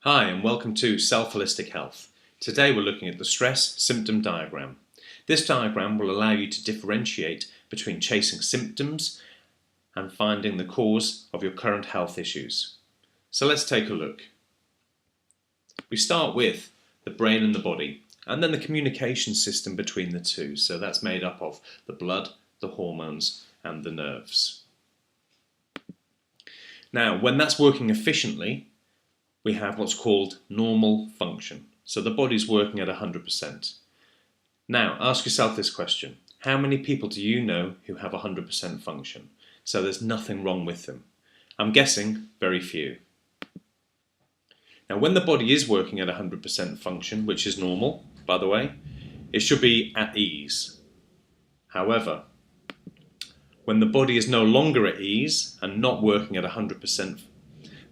Hi and welcome to Self-Holistic Health. Today we're looking at the stress-symptom diagram. This diagram will allow you to differentiate between chasing symptoms and finding the cause of your current health issues. So let's take a look. We start with the brain and the body, and then the communication system between the two. So that's made up of the blood, the hormones, and the nerves. Now, when that's working efficiently, we have what's called normal function. So the body's working at 100%. Now, ask yourself this question. How many people do you know who have 100% function? So there's nothing wrong with them. I'm guessing very few. Now, when the body is working at 100% function, which is normal, by the way, it should be at ease. However, when the body is no longer at ease and not working at 100%,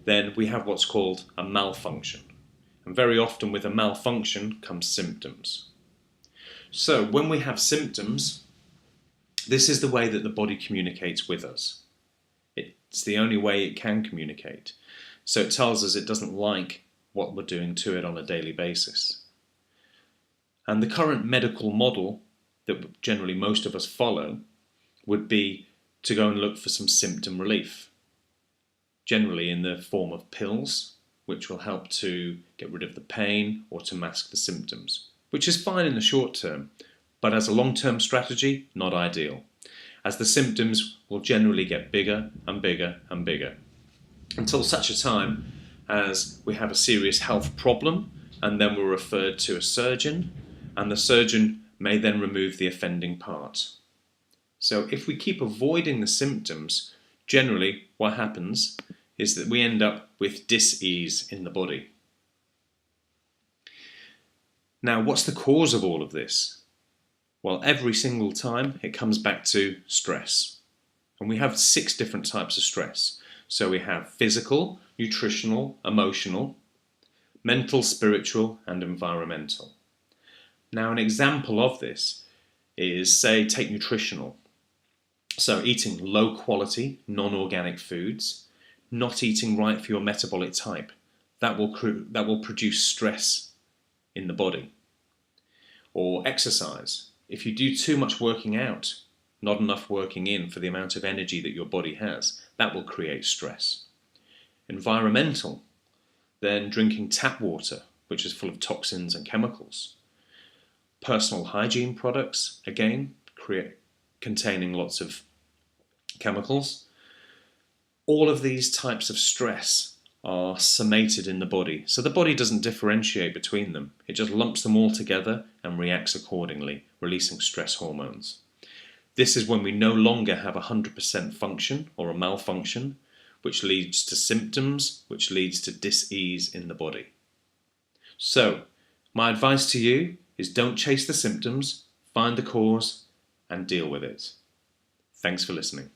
then we have what's called a malfunction. And very often with a malfunction comes symptoms. So when we have symptoms, this is the way that the body communicates with us. It's the only way it can communicate. So it tells us it doesn't like what we're doing to it on a daily basis. And the current medical model that generally most of us follow would be to go and look for some symptom relief. Generally in the form of pills, which will help to get rid of the pain or to mask the symptoms, which is fine in the short term, but as a long-term strategy, not ideal, as the symptoms will generally get bigger and bigger and bigger, until such a time as we have a serious health problem, and then we're referred to a surgeon, and the surgeon may then remove the offending part. So if we keep avoiding the symptoms, generally what happens is that we end up with dis-ease in the body. Now, what's the cause of all of this? Well, every single time it comes back to stress. And we have 6 different types of stress. So we have physical, nutritional, emotional, mental, spiritual, and environmental. Now, an example of this is, say, take nutritional. So eating low quality, non-organic foods, not eating right for your metabolic type, that will produce stress in the body. Or exercise. If you do too much working out, not enough working in for the amount of energy that your body has, that will create stress. Environmental, then drinking tap water, which is full of toxins and chemicals. Personal hygiene products, again, containing lots of chemicals. All of these types of stress are summated in the body. So the body doesn't differentiate between them. It just lumps them all together and reacts accordingly, releasing stress hormones. This is when we no longer have 100% function or a malfunction, which leads to symptoms, which leads to dis-ease in the body. So, my advice to you is don't chase the symptoms, find the cause, and deal with it. Thanks for listening.